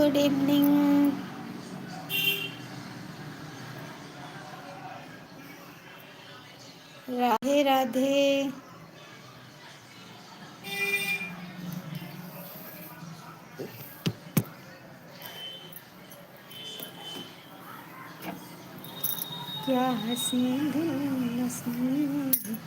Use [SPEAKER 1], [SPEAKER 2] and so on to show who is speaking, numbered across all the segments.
[SPEAKER 1] Good evening. Radhe Radhe. क्या हसी दिल नसीब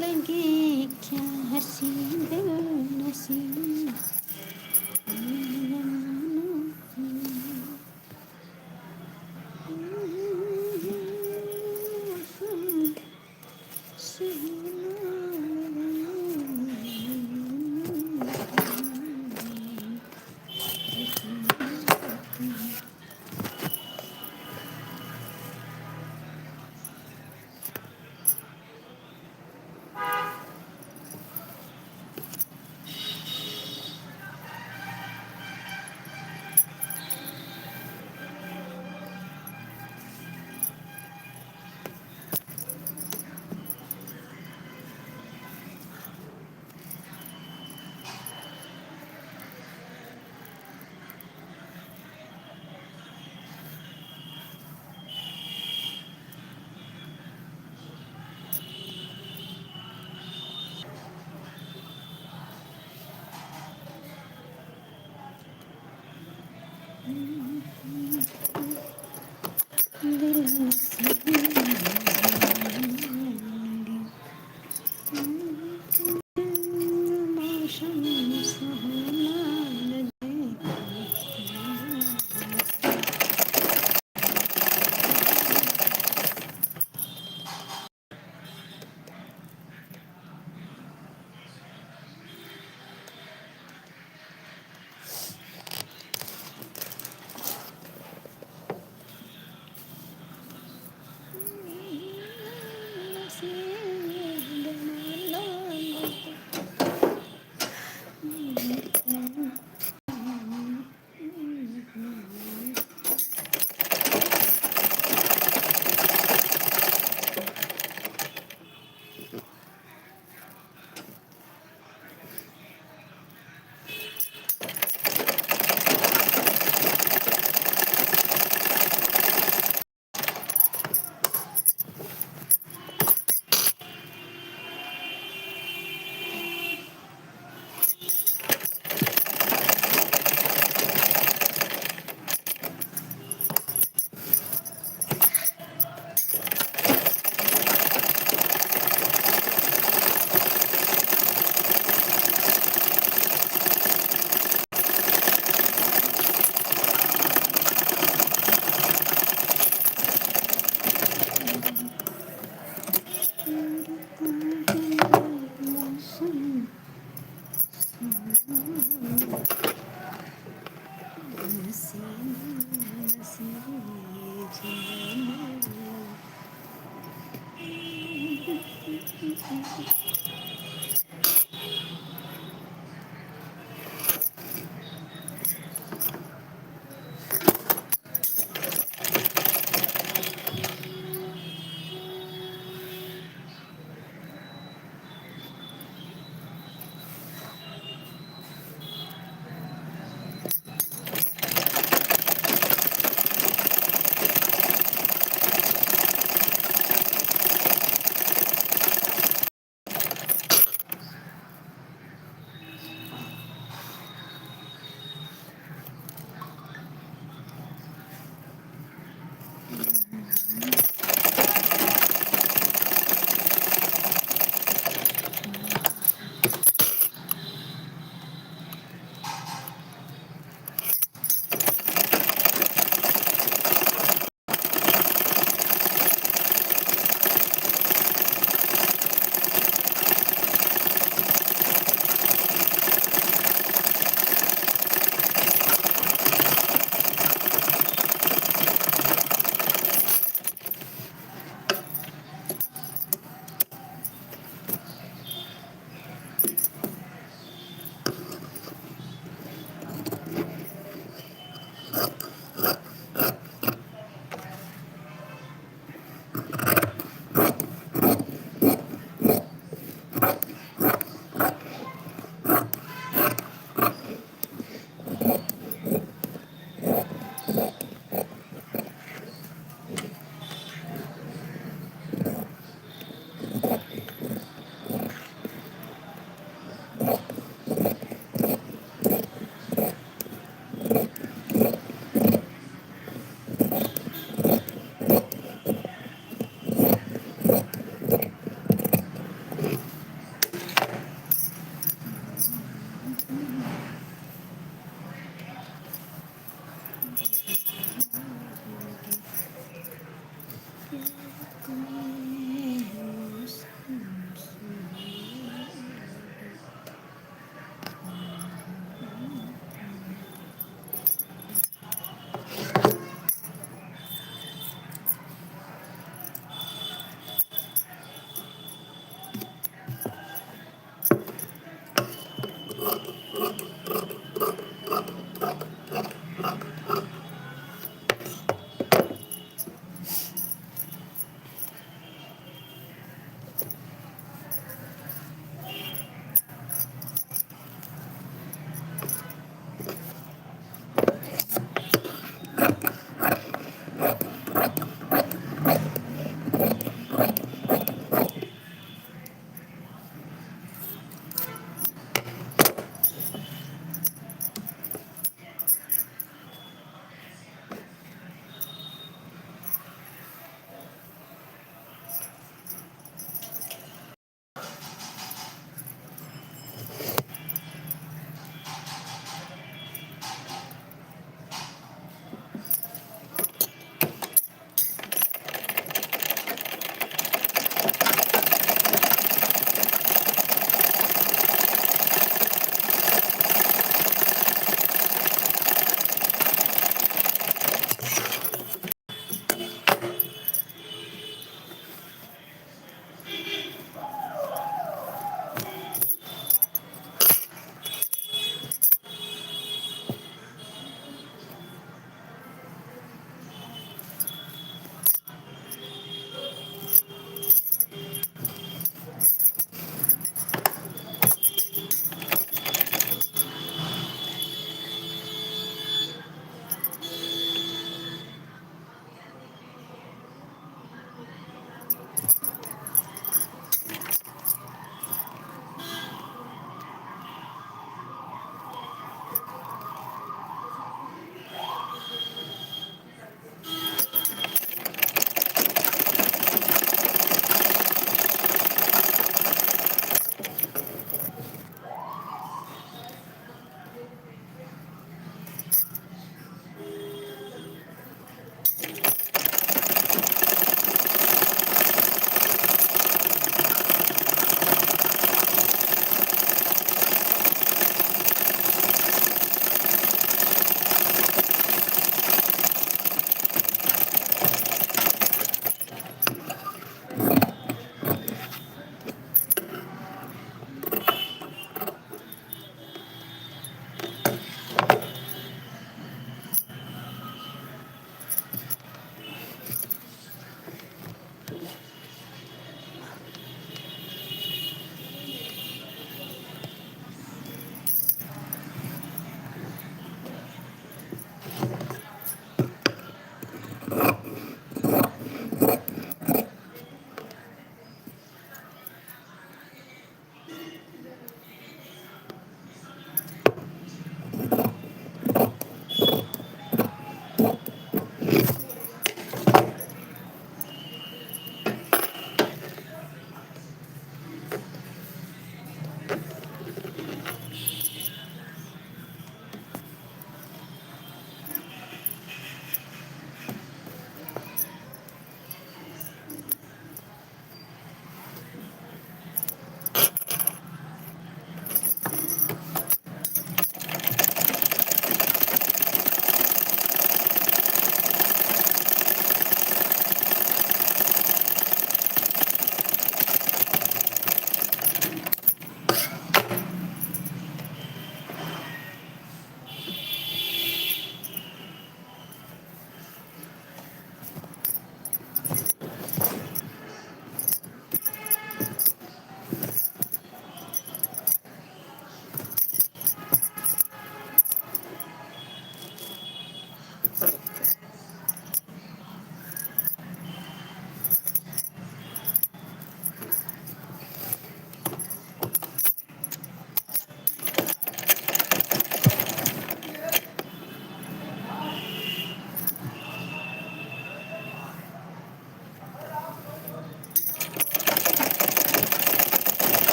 [SPEAKER 1] लगी क्या हसी दिल नसीब।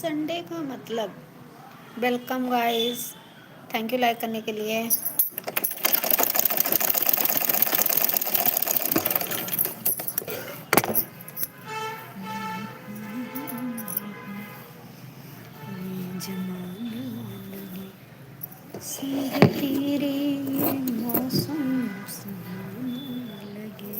[SPEAKER 1] संडे का मतलब। Welcome guys, thank you like करने के लिए। जमाना लगे संग तेरे, मौसम सुहाना लगे।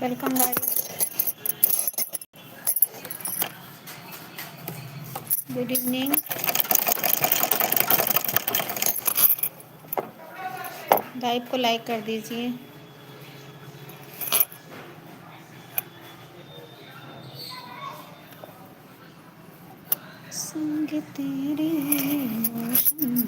[SPEAKER 1] Welcome guys, good evening. Live को लाइक कर दीजिए। संग तेरे मौसम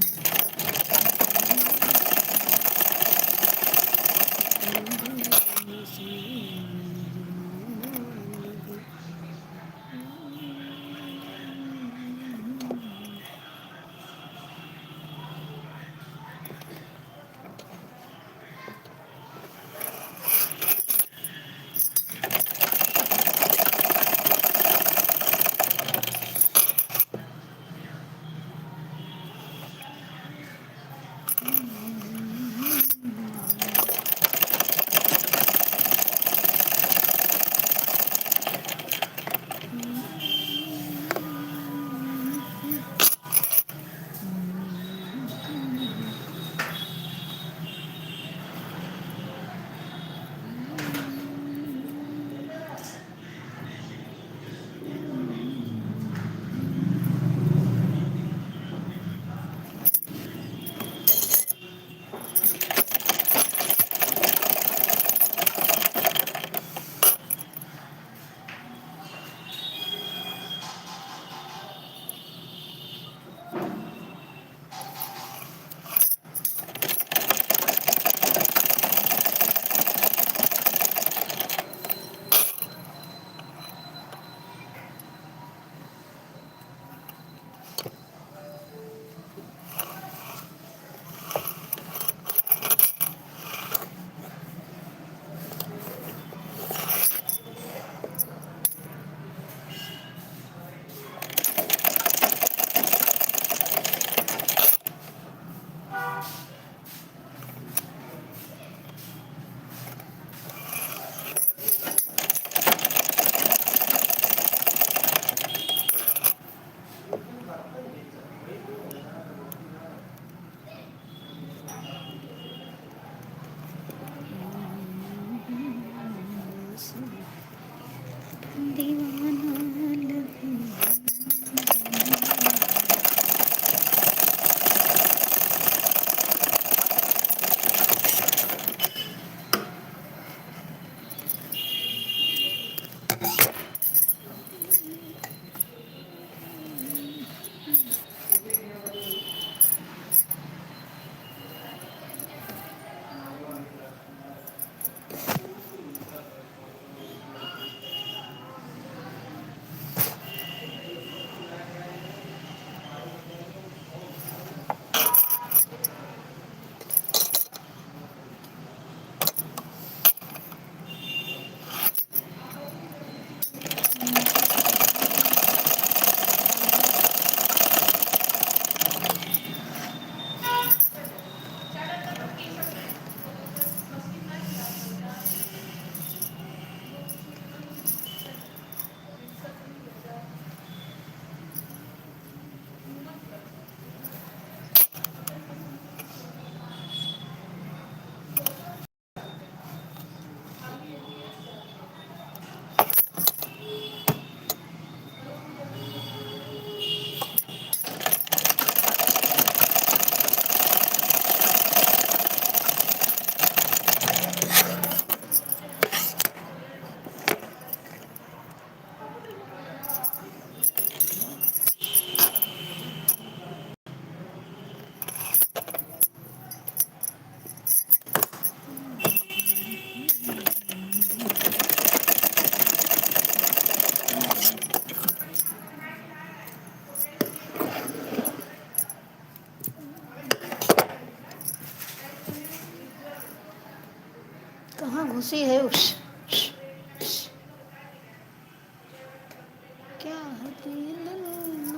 [SPEAKER 1] क्या होती नहीं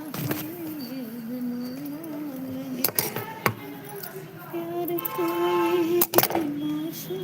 [SPEAKER 1] ये जमाना प्यार का ये तमाशा।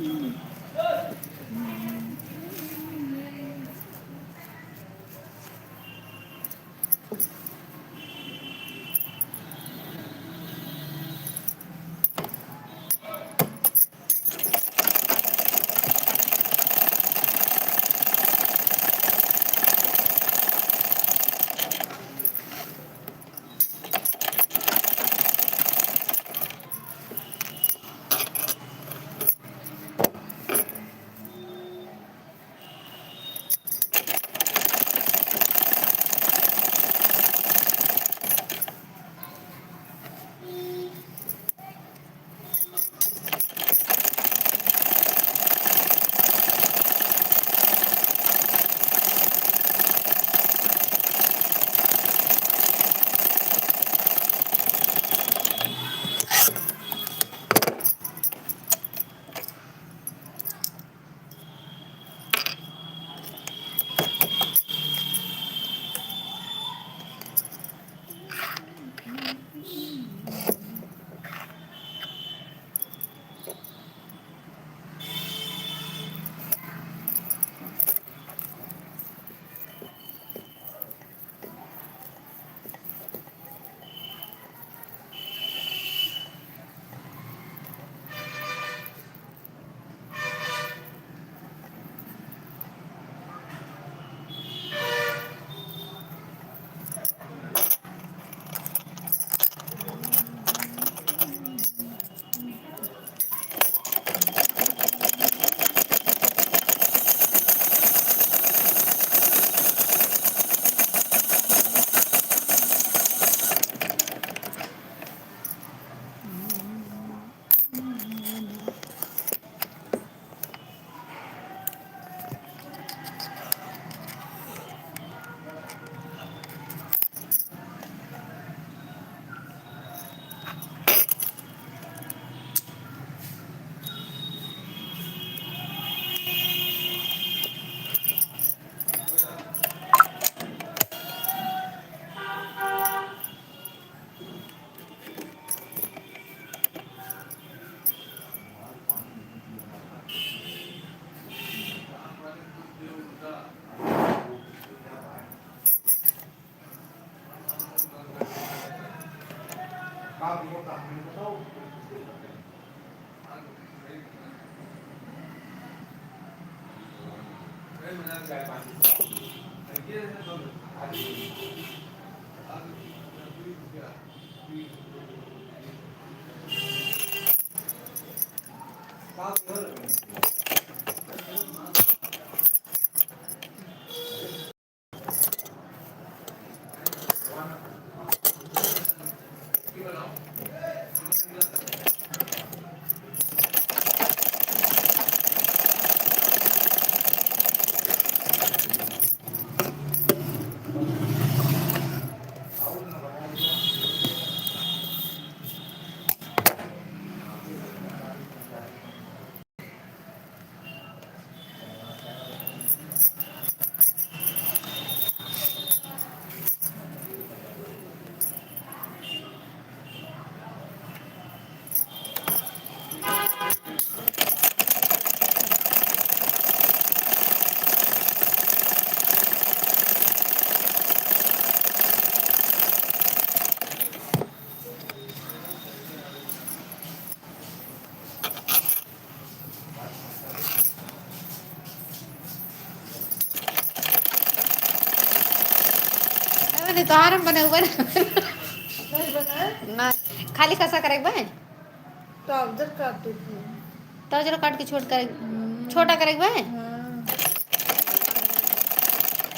[SPEAKER 1] अरे तो आराम बना हुआ
[SPEAKER 2] नहीं बनाए
[SPEAKER 1] ना खाली कसा करेगा भाई
[SPEAKER 2] तो अवधर काटती थी।
[SPEAKER 1] तो जरा काट के छोटा करेगा भाई
[SPEAKER 2] हाँ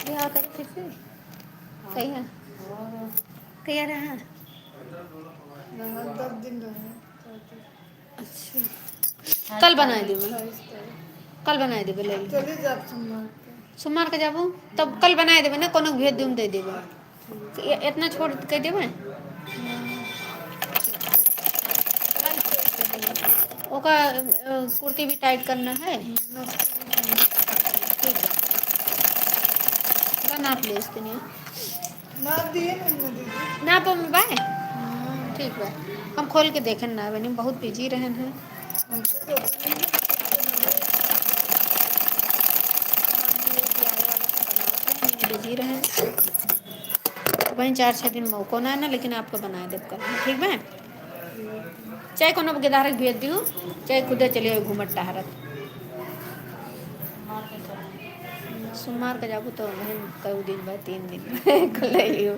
[SPEAKER 1] बिहार करे फिर से सही है कह रहा है
[SPEAKER 2] यहाँ 10 दिन रहे।
[SPEAKER 1] अच्छा कल बनाए देबे कल बनाए देबे ले
[SPEAKER 2] चली जाब सोमवार के।
[SPEAKER 1] सोमवार के जाबू तब कल बनाए देबे ना कोनो भेज दूम दे देबे इतना छोड़ के देबे ओका कुर्ती भी टाइट करना है नाप ले इसके लिए
[SPEAKER 2] ना दिए नहीं दीदी।
[SPEAKER 1] नाप में बाय ठीक बा। हम खोल के देखें ना बनी बहुत बिजी रहन हैं।
[SPEAKER 2] हमसे तो
[SPEAKER 1] बिजी रहे वहीं 4-6 दिन मौको ना ना लेकिन आपको बनाए देव कर ठीक बा। चाहे कोनो गिदारक भेज दियो चाहे खुदे चलिए घूमट टहरत सोमवार का जाबू तो वही कई दिन बाद 3 दिन कल लियो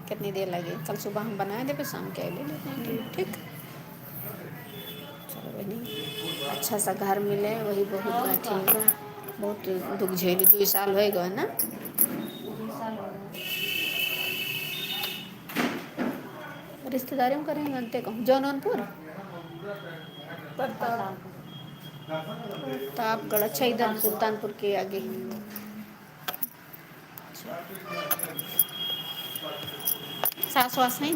[SPEAKER 1] कितनी देर लगे कल सुबह हम बनाए दे फिर शाम के ले लेते हैं ठीक। चलो बनी अच्छा सा घर मिले वही बहुत ठीक है। बहुत दुख झेली 2 साल हो गए ना। रिश्तेदारी में करेंगे अंते कहूँ जौनपुर
[SPEAKER 2] प्रताप
[SPEAKER 1] प्रतापगढ़ अच्छा इधर सुल्तानपुर के आगे। सास वास नहीं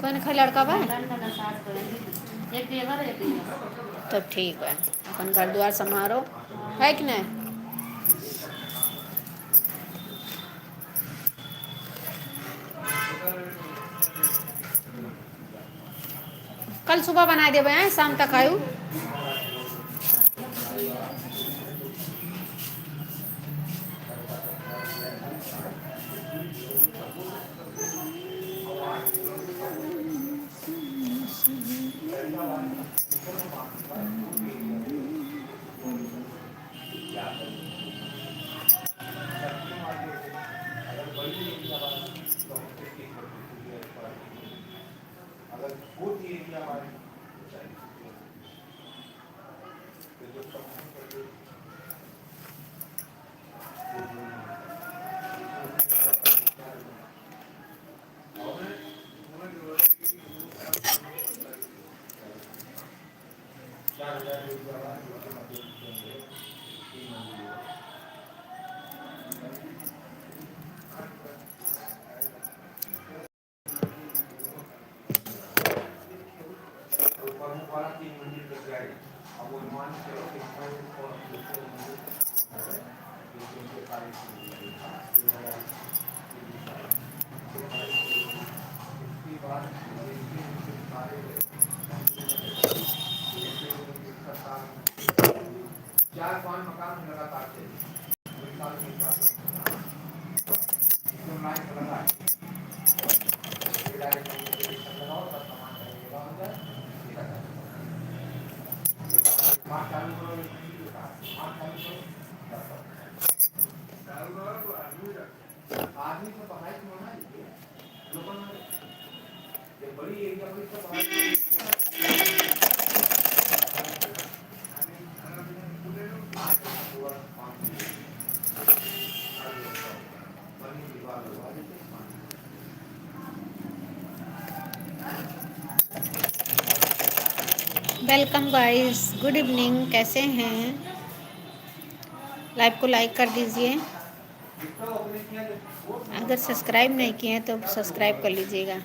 [SPEAKER 1] कोई ना खाली लड़का बा तब ठीक है अपन घर द्वार समारो है कि नहीं। कल सुबह बना देवे हैं शाम तक आयु वेलकम गाइस गुड इवनिंग कैसे हैं। लाइव को लाइक कर दीजिए अगर सब्सक्राइब नहीं किए हैं तो सब्सक्राइब कर लीजिएगा।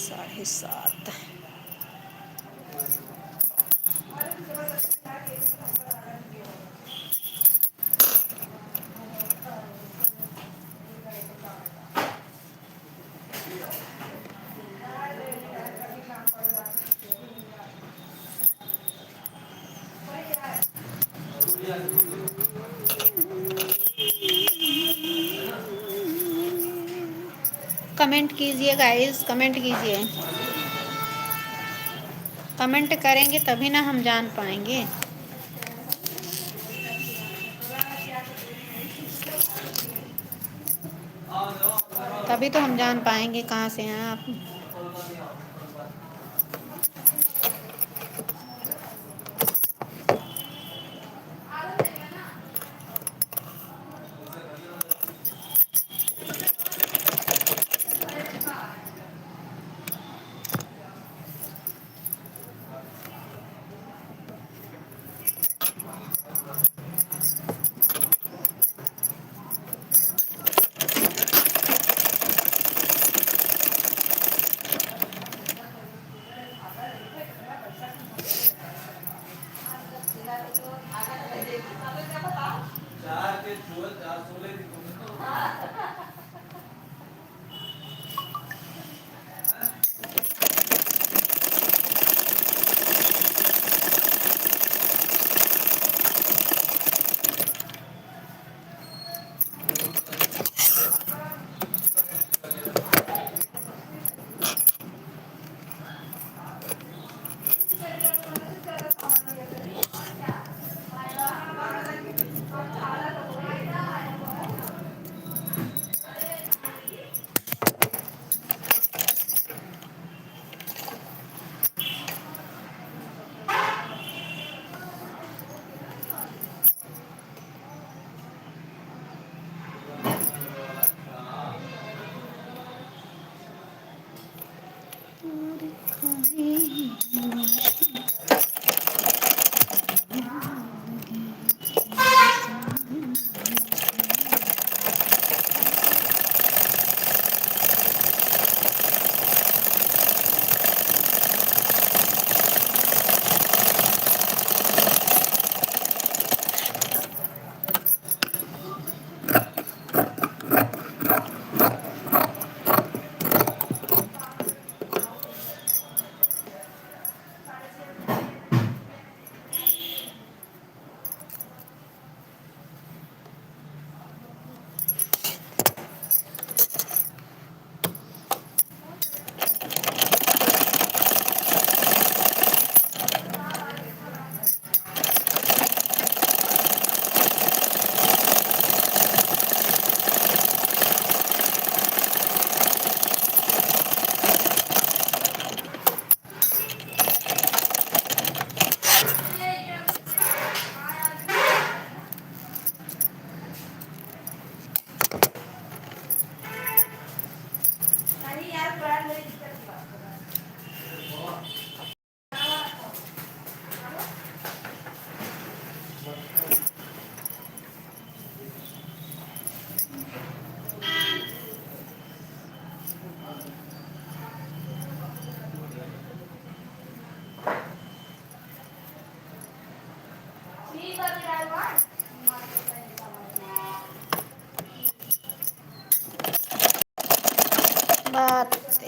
[SPEAKER 1] 7:30। कमेंट कीजिए गाइस, कमेंट कीजिए। कमेंट करेंगे तभी ना हम जान पाएंगे। तभी तो हम जान पाएंगे कहाँ से हैं आप।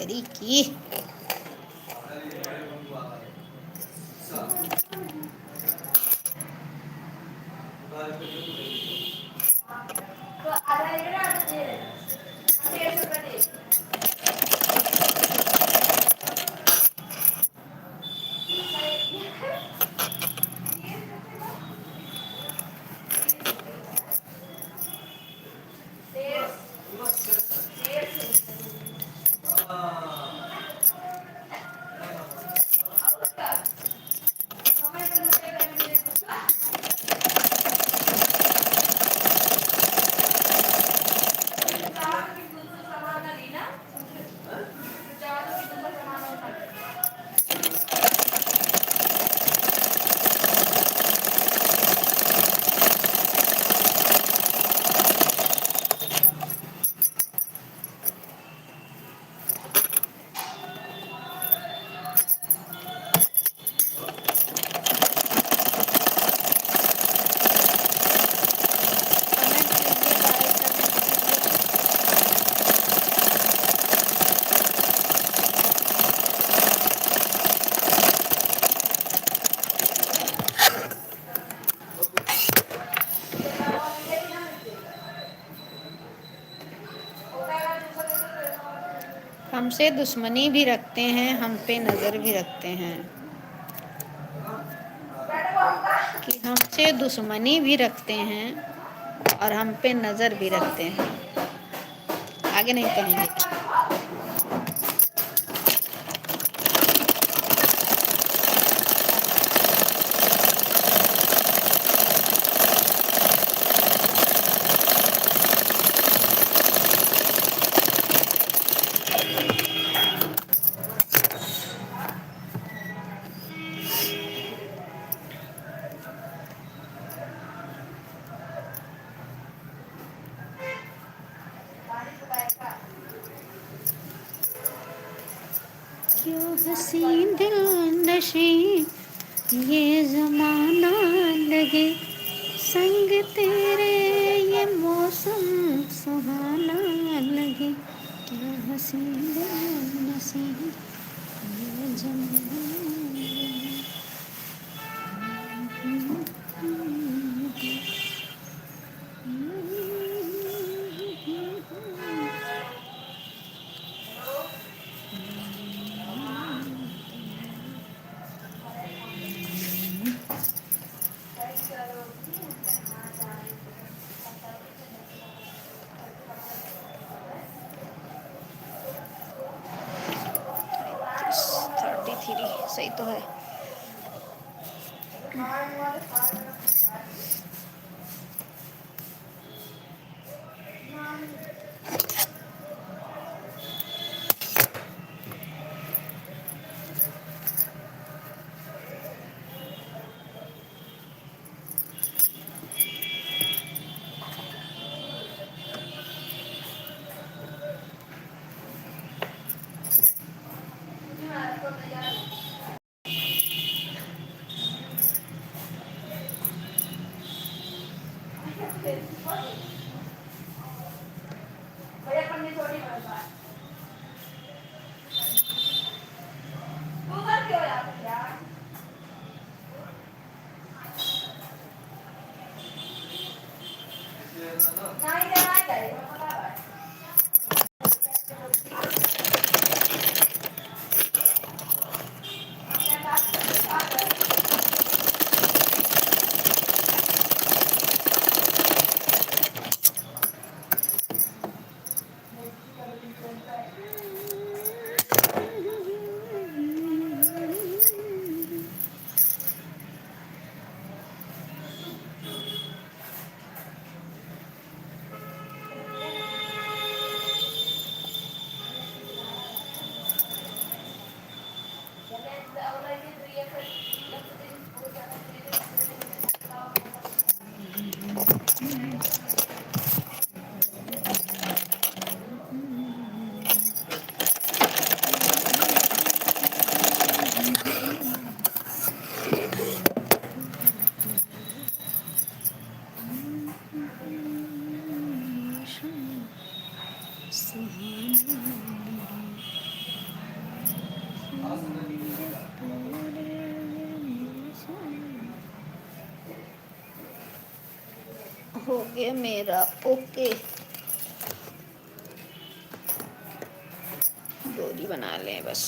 [SPEAKER 1] तेरी की। हमसे दुश्मनी भी रखते हैं, हम पे नज़र भी रखते हैं। कि हमसे दुश्मनी भी रखते हैं और हम पे नज़र भी रखते हैं। आगे नहीं कहेंगे। क्यों हंसी दिल नशी ये ज़माना लगे, संग तेरे ये मौसम सुहाना लगे। क्या हंसी दिल नशी ये ज़माना सही तो है। गया मेरा। ओके, डोरी बना लें बस।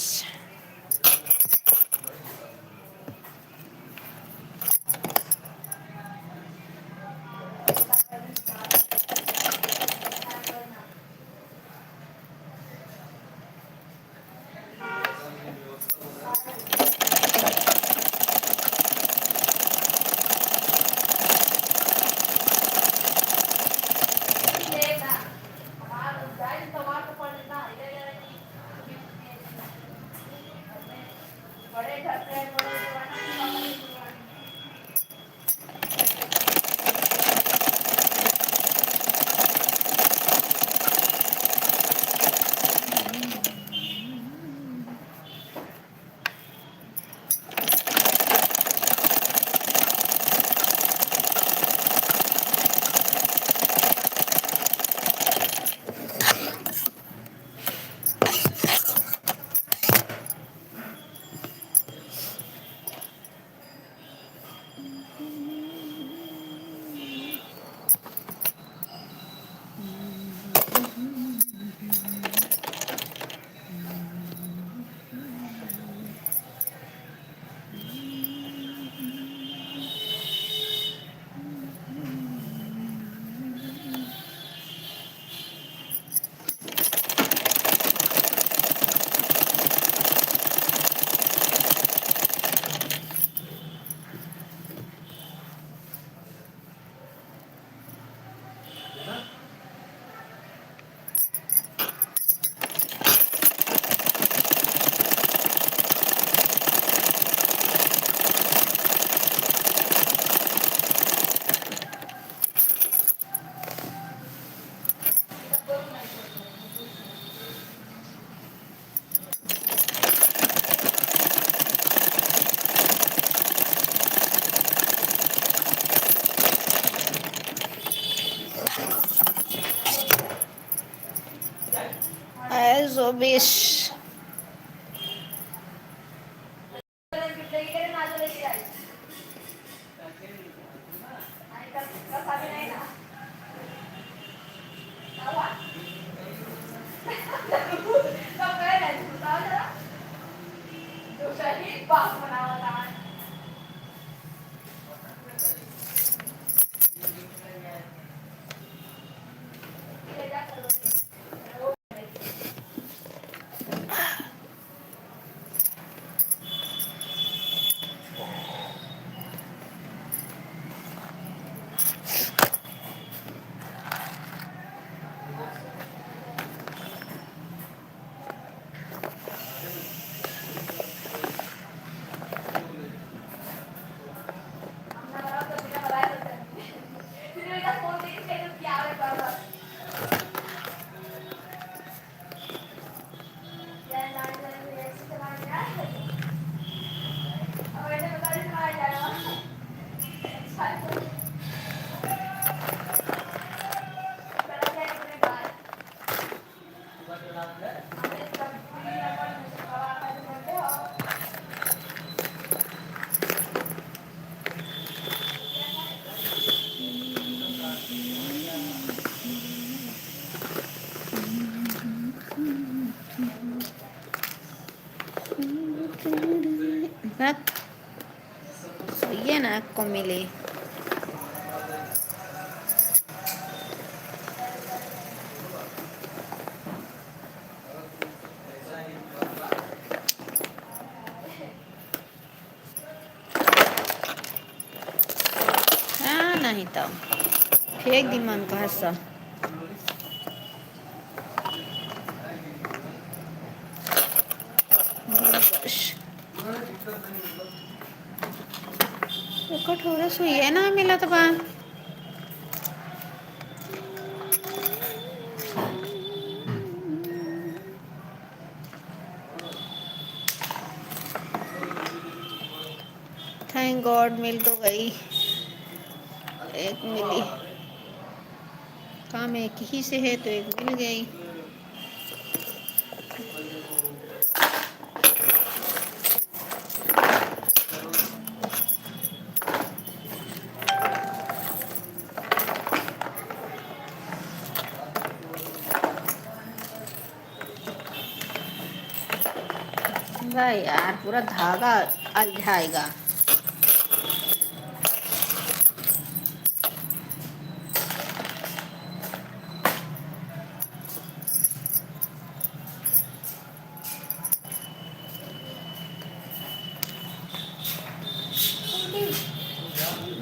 [SPEAKER 1] एज ऑबिश ये ना को मिली। हाँ नहीं तो फेंक दी मन का हस्सा। कठोर सुई है ना मिला तो बा थैंक गॉड मिल तो गई, एक मिली। काम एक ही से है तो एक मिल गई। भाई यार पूरा धागा अलझाएगा।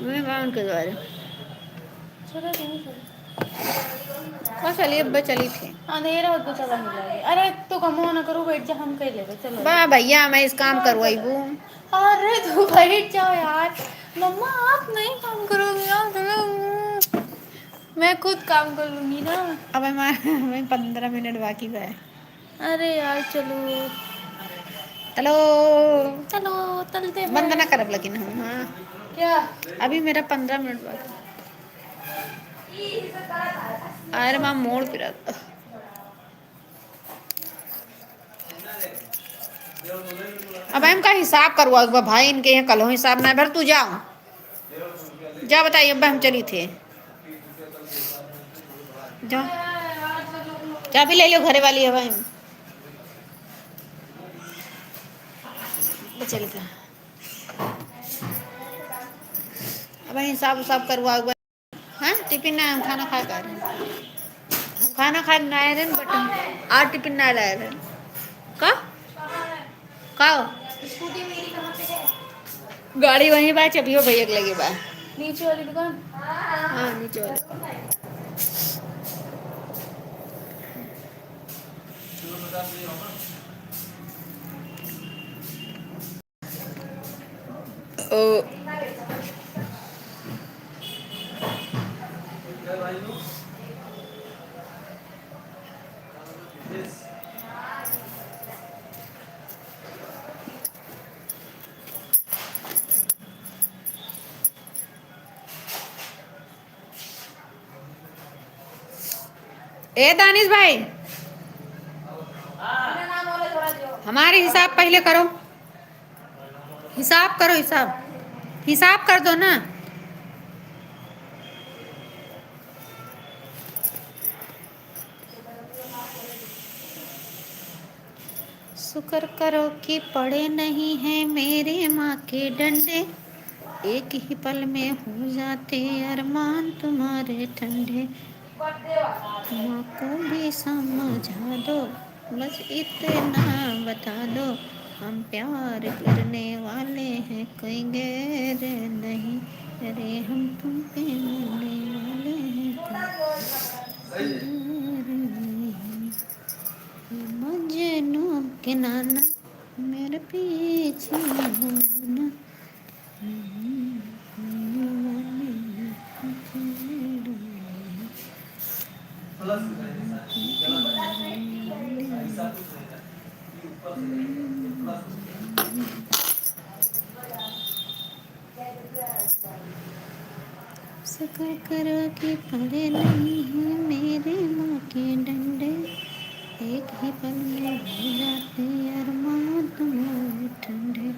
[SPEAKER 1] मैं बाउंड के द्वारे
[SPEAKER 3] चलो नहीं
[SPEAKER 1] बस चलिए अब चली थी।
[SPEAKER 3] अंधेरा हो तो चला नहीं जाएगी। अरे तो कमो ना करो, बैठ जा, हम कह लेंगे। चलो
[SPEAKER 1] बा भैया मैं इस काम करवाई वो।
[SPEAKER 3] अरे तू बैठ जाओ यार। मम्मा आप नहीं काम करोगे यार, चलो मैं खुद काम कर लूंगी ना।
[SPEAKER 1] अब हमारे 15 मिनट बाकी है।
[SPEAKER 3] अरे यार चलो
[SPEAKER 1] चलो
[SPEAKER 3] चलो चलते हैं।
[SPEAKER 1] बंद ना करब लेकिन हम हाँ
[SPEAKER 3] क्या
[SPEAKER 1] अभी मेरा 15 मिनट बाकी। अरे माँ मोड़ फिर अब इनका हिसाब करवा भाई, इनके यहाँ कल हो हिसाब ना भर। तू जाओ जा बताइए अब हम चली थे। जाओ चाबी ले लो घरे वाली है भाई। चल का अब हिसाब उसाब करवा। हाँ टिफिन ना हम खाना खा कर हम खाना खा ना आए रहे बट आज टिफिन ना लाए रहे का का
[SPEAKER 3] स्कूटी मेरी कहाँ पे है?
[SPEAKER 1] गाड़ी वहीं बा, चबियो भैया के लगे बा।
[SPEAKER 3] नीचे वाली दुकान।
[SPEAKER 1] हाँ नीचे वाले ओ ए दानिश भाई हमारे हिसाब पहले करो। हिसाब करो, हिसाब हिसाब कर दो ना। शुक्र करो कि पड़े नहीं हैं मेरे माँ के डंडे, एक ही पल में हो जाते अरमान तुम्हारे ठंडे। माँ को भी समझा दो, बस इतना बता दो, हम प्यार करने वाले हैं कोई गैर नहीं। अरे हम तुम पे मरने वाले हैं कोई गैर नहीं। मजनू के नाना मेरे पीछे होना। शुक्र करो कि पड़े नहीं हैं मेरे माँ के डंडे, एक ही पल में हो जाते अरमान तुम्हारे ठंडे।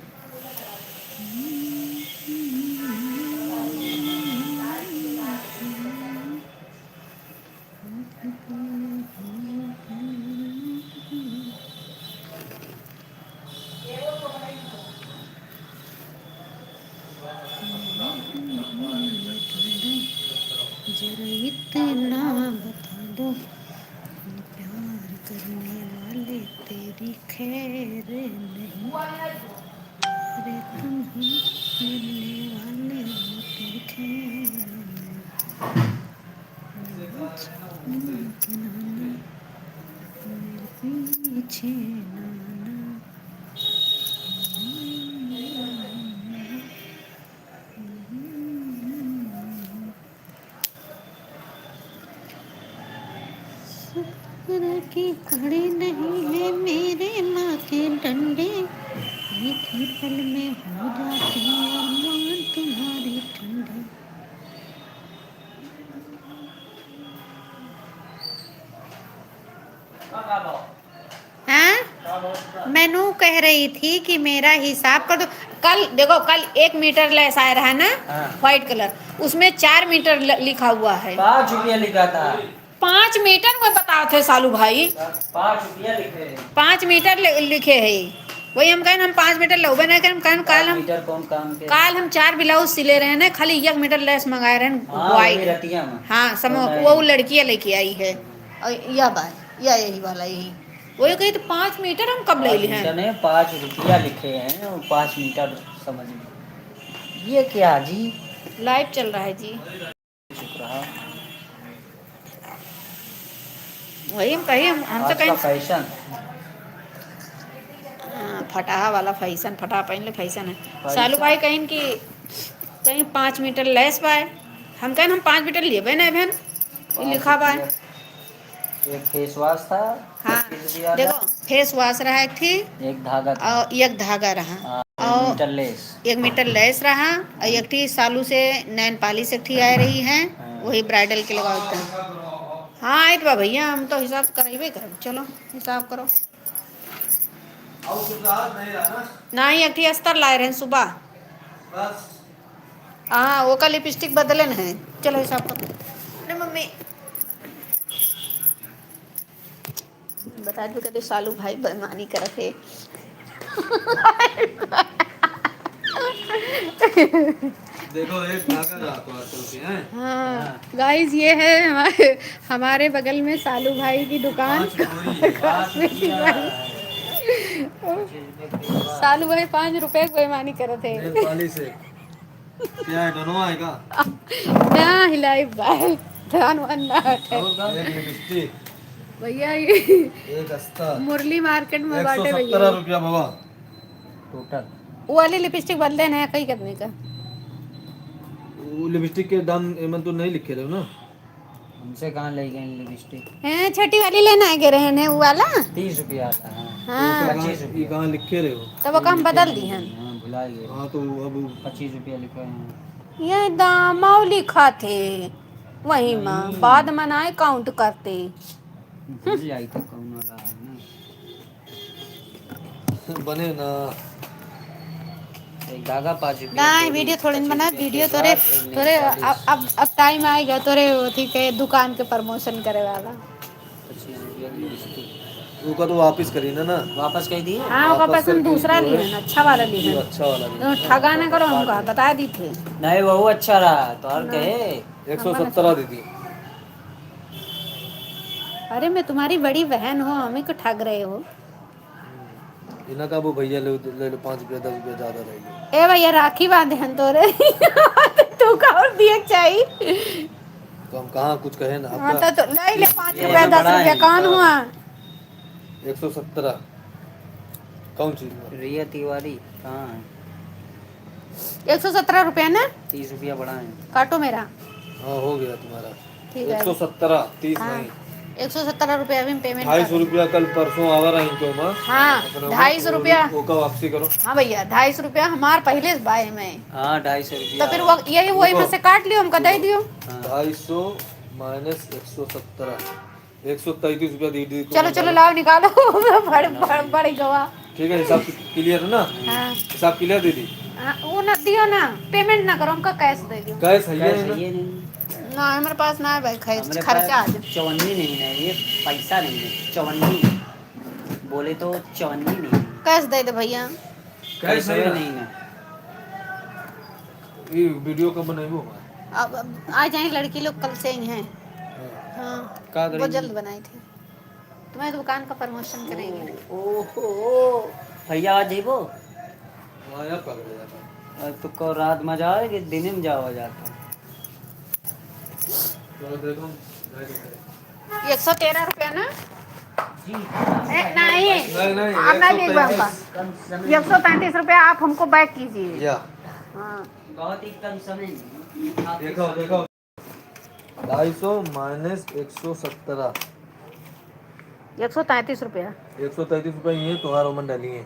[SPEAKER 1] जरा इतना बता दो, प्यार करने वाले तेरी खैर नहीं। अरे तुम ही मिलने वाले हो तेरी खैर नहीं। मेरे पीछे नाना शुक्र की खड़े नहीं है मेरे माँ के डंडे, एक ही पल में हो जाते अरमान तुम्हारे ठंडे। हाँ मैनू कह रही थी कि मेरा हिसाब कर दो। कल देखो कल 1 मीटर लेस आया रहा ना, व्हाइट कलर, उसमें 4 मीटर लिखा हुआ है।
[SPEAKER 4] 5 रुपया लिखा था।
[SPEAKER 1] 5 मीटर में बताओ थे सालू भाई,
[SPEAKER 4] 5 रुपया लिखे।
[SPEAKER 1] 5 मीटर लिखे है वही हम कहें हम 5 मीटर लौबे नहीं करें काल
[SPEAKER 4] पाँच
[SPEAKER 1] हम
[SPEAKER 4] मीटर कौन काम के
[SPEAKER 1] काल हम 4 ब्लाउज सिले रहे हैं खाली 1 मीटर लेस मंगाए रहे हैं
[SPEAKER 4] हाँ वही रतिया में
[SPEAKER 1] हाँ
[SPEAKER 4] तो
[SPEAKER 1] समो
[SPEAKER 4] नहीं।
[SPEAKER 1] वो लड़कियां लेके आई है और यह बात या यही वाला यही वही कही तो 5 मीटर हम कब ले
[SPEAKER 4] 5
[SPEAKER 1] लिए हैं
[SPEAKER 4] मीटर नहीं 5 रुपया लिखे हैं और 5 मीटर समझ में ये क्या जी
[SPEAKER 1] लाइव चल रहा है जी
[SPEAKER 4] चुप रहा
[SPEAKER 1] वही हम कही हम तो
[SPEAKER 4] आज का
[SPEAKER 1] कहीं
[SPEAKER 4] फैशन
[SPEAKER 1] फटाहा वाला फैशन फटा पहन ले फैशन है
[SPEAKER 4] फैशन।
[SPEAKER 1] सालू भाई कहीं कि कहीं 5 मीटर लेस पाए हम कहें हम 5 मीटर लिए नहीं बहन ये लिखा बा है।
[SPEAKER 4] एक फेस वॉश था
[SPEAKER 1] हाँ
[SPEAKER 4] 25 रुपया का,
[SPEAKER 1] देखो फेस वॉश रहा एक थी
[SPEAKER 4] एक धागा था
[SPEAKER 1] और एक धागा रहा
[SPEAKER 4] हाँ,
[SPEAKER 1] और
[SPEAKER 4] 1 मीटर लेस
[SPEAKER 1] 1 मीटर लेस रहा और एक थी सालू से नैन पालिश एक थी आ रही है
[SPEAKER 4] हाँ।
[SPEAKER 1] वही ब्राइडल के लगाओ हाँ आए तो भैया हम तो हिसाब करेबे करो चलो हिसाब करो नहीं एक थी अस्तर लाए रहे सुबह हाँ वो का लिपस्टिक बदले न है चलो हिसाब करो नहीं मम्मी बता दो कहते सालू भाई बेईमानी करत है
[SPEAKER 2] देखो एक धागा रहा तो आजकल के हैं
[SPEAKER 1] हाँ गाइस ये है हमारे बगल में सालू भाई की दुकान कॉस्मेटिक वाली सालू भाई 5 रुपए को बेईमानी करत है
[SPEAKER 2] नेल पॉलिश से क्या है दोनों आएगा
[SPEAKER 1] ना हिलाई भाई ध्यान वन्ना है
[SPEAKER 2] एक लिपस्टिक
[SPEAKER 1] भैया ये
[SPEAKER 2] एक अस्तर
[SPEAKER 1] मुरली मार्केट में बाटे
[SPEAKER 2] 117
[SPEAKER 1] भैया
[SPEAKER 2] रुपया बाबा
[SPEAKER 4] टोटल
[SPEAKER 1] वो वाली लिपस्टिक बदले ना कहीं करने का
[SPEAKER 2] वो लिपस्टिक के दाम एमन तो नहीं लिखे रहे हो ना
[SPEAKER 4] हमसे कहाँ ले गए लिपस्टिक
[SPEAKER 1] हैं छोटी वाली लेना है रहे हैं वो वाला
[SPEAKER 4] 30 रुपया का हाँ
[SPEAKER 1] हाँ
[SPEAKER 4] 25
[SPEAKER 2] ये
[SPEAKER 4] रुपया
[SPEAKER 2] कहाँ लिखे रहे हो
[SPEAKER 1] तब वो काम बदल दी हैं
[SPEAKER 4] हाँ भुला गए
[SPEAKER 2] हाँ तो अब
[SPEAKER 4] 25 रुपया लिखे हैं
[SPEAKER 1] ये दामाव लिखा थे वही माँ बाद में ना काउंट करते
[SPEAKER 4] भूल जाई तो कौन वाला है ना
[SPEAKER 2] बने ना
[SPEAKER 4] एक धागा 5 रुपया
[SPEAKER 1] नहीं वीडियो थोड़ी न बना वीडियो तोरे तोरे अब टाइम आएगा तोरे अथी के दुकान के प्रमोशन करे वाला
[SPEAKER 4] 25 रुपया की लिपस्टिक
[SPEAKER 2] वो का तो वापस करी ना
[SPEAKER 4] वापस कह दिए
[SPEAKER 1] हाँ वो
[SPEAKER 2] वापस
[SPEAKER 1] पसंद
[SPEAKER 2] करके
[SPEAKER 1] दूसरा
[SPEAKER 2] जो
[SPEAKER 1] लिए
[SPEAKER 2] है,
[SPEAKER 1] हैं अच्छा वाला लिए
[SPEAKER 2] ये
[SPEAKER 1] हैं
[SPEAKER 2] अच्छा वाला
[SPEAKER 1] तो ठगा ना करो हमको बता दी थे
[SPEAKER 4] नहीं वो अच्छा रहा तो और कहे
[SPEAKER 2] 117 दीदी
[SPEAKER 1] अरे मैं तुम्हारी बड़ी बहन हूँ हमें को ठग रहे हो
[SPEAKER 2] इन्हें का वो भैया ले लो 5 रुपया 10 रुपया ज्यादा रहेगी
[SPEAKER 1] ए भैया राखी बांधे हैं तोरे तू का और दिए चाहिए
[SPEAKER 2] तो हम कहाँ कुछ कहे ना
[SPEAKER 1] हाँ
[SPEAKER 2] आपका
[SPEAKER 1] तो ले ले 5 रुपया 10 रुपया कौन हुआ
[SPEAKER 2] 117 कौन चीज में
[SPEAKER 4] रिया तिवारी कहाँ है
[SPEAKER 1] 117 रुपया ना
[SPEAKER 4] 30 रुपया बढ़ाए
[SPEAKER 1] काटो मेरा
[SPEAKER 2] हाँ हो गया तुम्हारा
[SPEAKER 1] ठीक है
[SPEAKER 2] 117 30
[SPEAKER 1] हाँ
[SPEAKER 2] नहीं
[SPEAKER 1] 117 रुपया अभी पेमेंट
[SPEAKER 2] 250 रुपया कल परसों आवा रही तो मैं
[SPEAKER 1] हाँ 250 रुपया
[SPEAKER 2] वो का वापसी करो
[SPEAKER 1] हाँ भैया 250 रुपया हमार पहले से बाय में
[SPEAKER 4] हाँ 250 रुपया
[SPEAKER 1] तो फिर वो यही वही में से काट लियो हमका दे दियो
[SPEAKER 2] 250 माइनस 117 133 रुपया दीदी को
[SPEAKER 1] चलो चलो लाओ निकालो बड़ी गवा
[SPEAKER 2] ठीक है हिसाब क्लियर है ना
[SPEAKER 1] हाँ
[SPEAKER 2] हिसाब क्लियर दीदी
[SPEAKER 1] वो ना दियो ना पेमेंट ना करो हमका कैश दे दियो
[SPEAKER 2] कैश है
[SPEAKER 4] कैश
[SPEAKER 2] ना
[SPEAKER 4] है ये नहीं
[SPEAKER 1] ना हमारे पास ना है भाई
[SPEAKER 4] हमारे
[SPEAKER 1] खर्चा आ
[SPEAKER 4] पास
[SPEAKER 1] जाए
[SPEAKER 4] चवन्नी नहीं है ये पैसा नहीं है चवन्नी बोले तो चवन्नी नहीं है
[SPEAKER 1] कैश दे दे भैया
[SPEAKER 2] कैश है ना
[SPEAKER 4] नहीं है
[SPEAKER 2] ये वीडियो कब बनाएंगे
[SPEAKER 1] अब आ जाए लड़की लोग कल से ही हैं हाँ
[SPEAKER 4] का
[SPEAKER 1] वो
[SPEAKER 4] करेंगे?
[SPEAKER 1] जल्द बनाई थी तुम्हारी दुकान का प्रमोशन करेंगे
[SPEAKER 4] ओहो भैया आज जेबो
[SPEAKER 2] आया पकड़ जाता
[SPEAKER 4] तो को रात में जाओ कि दिन में जाओ जाता
[SPEAKER 2] तो देखो
[SPEAKER 1] 113 रुपया ना
[SPEAKER 4] जी
[SPEAKER 1] नहीं
[SPEAKER 2] नहीं
[SPEAKER 1] आप ना ले
[SPEAKER 2] 135
[SPEAKER 4] कम समय
[SPEAKER 1] 135 रुपया आप हमको बैक कीजिए
[SPEAKER 2] या
[SPEAKER 1] हाँ
[SPEAKER 4] बहुत ही कम समय में आप
[SPEAKER 2] देखो देखो 250 माइनस 117
[SPEAKER 1] 133 रुपया
[SPEAKER 2] 133 रुपये ये तुम्हारा मन डाली है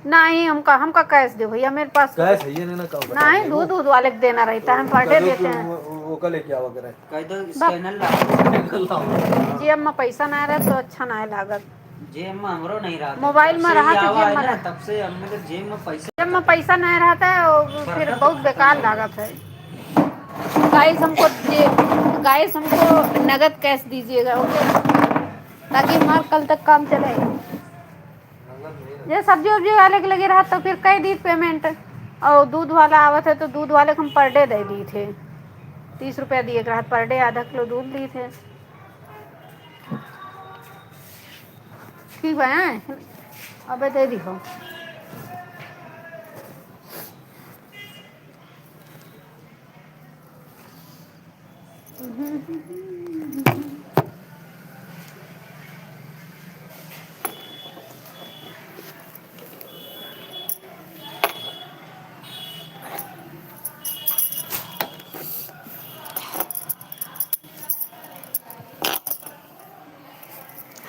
[SPEAKER 1] नहीं हमका कैश दे भैया मेरे पास
[SPEAKER 2] कैश है ये नहीं ना कहो
[SPEAKER 1] नहीं दूध दूध वाले को देना रहता है हम पार्टे देते हैं
[SPEAKER 2] वो कल लेके आवा करे
[SPEAKER 4] कह दो स्कैनर ला
[SPEAKER 1] जी अब में पैसा ना रहे तो अच्छा ना है लागत
[SPEAKER 4] जेब में हमरो नहीं रहा
[SPEAKER 1] मोबाइल में रहा तो जेब में रहा।
[SPEAKER 4] तब से हमने तो जेब में पैसा
[SPEAKER 1] जब में पैसा नहीं रहता है वो फिर बहुत बेकार लागत है गाइस हमको नगद कैश दीजिएगा ओके ताकि हमारा कल तक काम चले
[SPEAKER 2] नगद नहीं
[SPEAKER 1] ये सब्जी उब्जी वाले के लगे रहा तो फिर कई दी पेमेंट, और दूध वाला आवत है तो दूध वाले को हम पर डे दे दिए थे, 30 रुपया दिए रहा पर डे, आधा किलो दूध ली थे। ठीक है, अबे दे दी हो।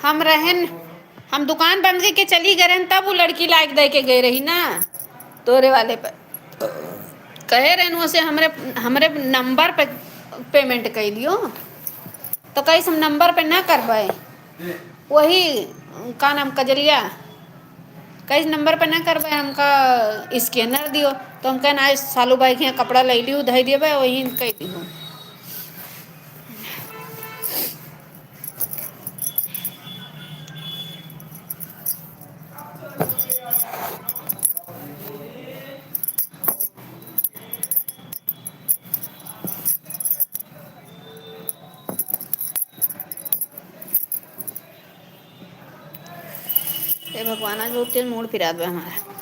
[SPEAKER 1] हम रहन, हम दुकान बंद करके चली गए रहन, तब वो लड़की लाइक दे के गए रही ना तोरे वाले पर, कहे रहन वो से हमरे हमरे नंबर पे पेमेंट कर दियो, तो कैसे हम नंबर पे ना कर पाए, वही का नाम कजलिया, कैसे नंबर पे ना कर पाए, हमका स्कैनर दियो, तो हम कहना आज सालू भाई के यहाँ कपड़ा ले लियो धई दिए वही कह दियो। हे भगवान आज बहुत तेज मूड फिरा दे हमारा।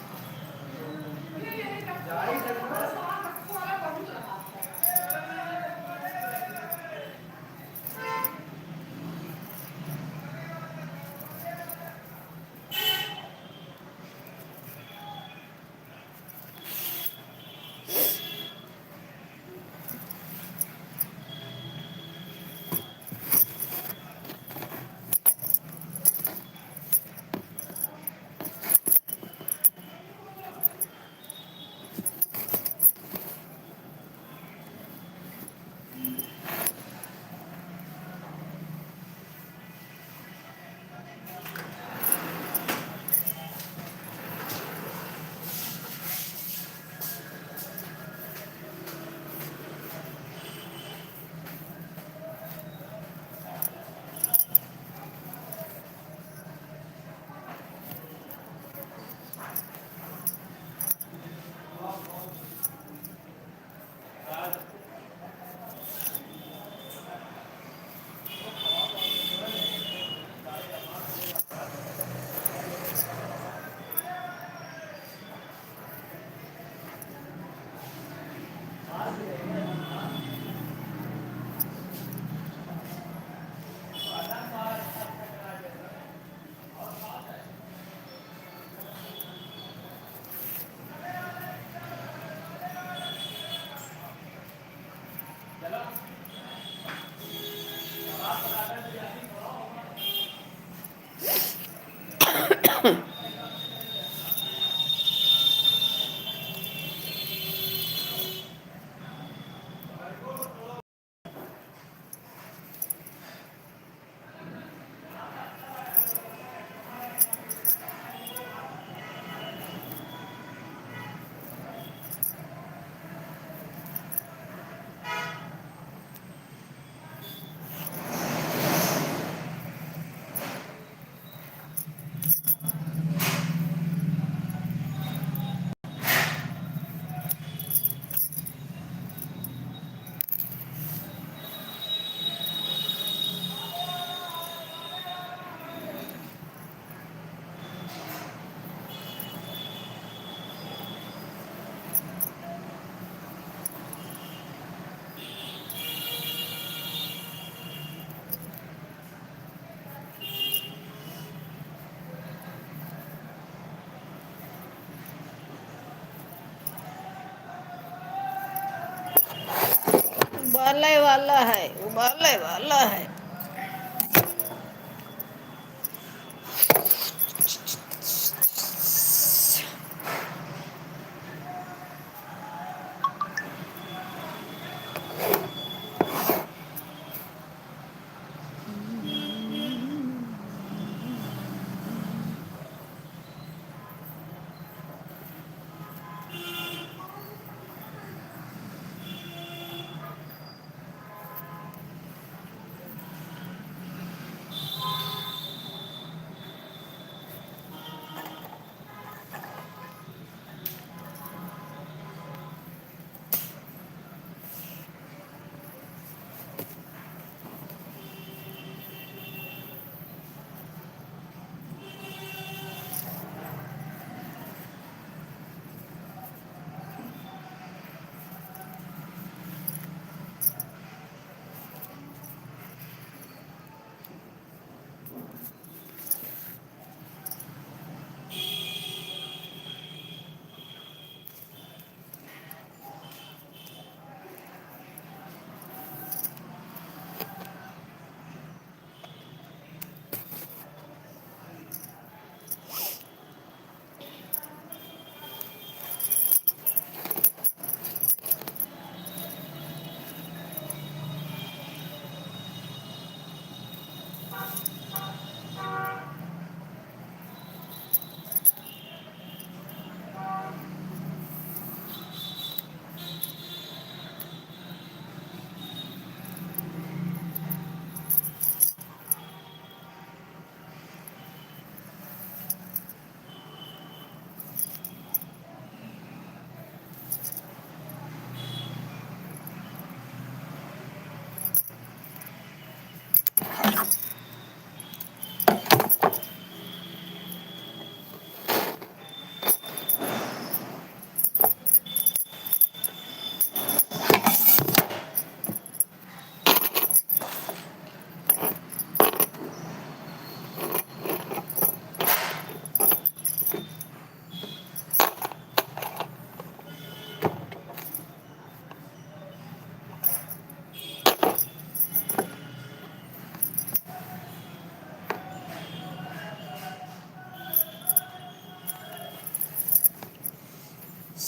[SPEAKER 1] उबालने वाला है, उबालने वाला है।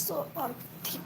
[SPEAKER 1] सो और थी।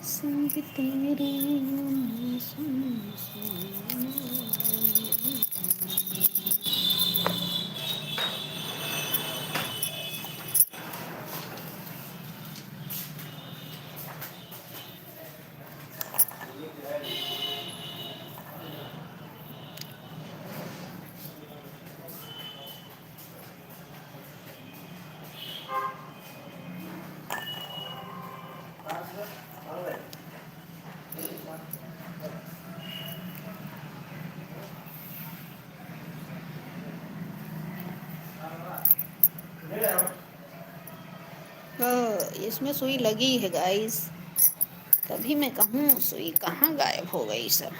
[SPEAKER 1] संग तेरे सुन सुन। इसमें सुई लगी है गाइस, तभी मैं कहूँ सुई कहाँ गायब हो गई सब।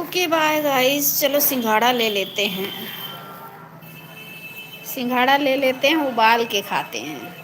[SPEAKER 1] ओके बाय गाइस, चलो सिंघाड़ा ले लेते हैं, सिंघाड़ा ले लेते हैं, उबाल के खाते हैं।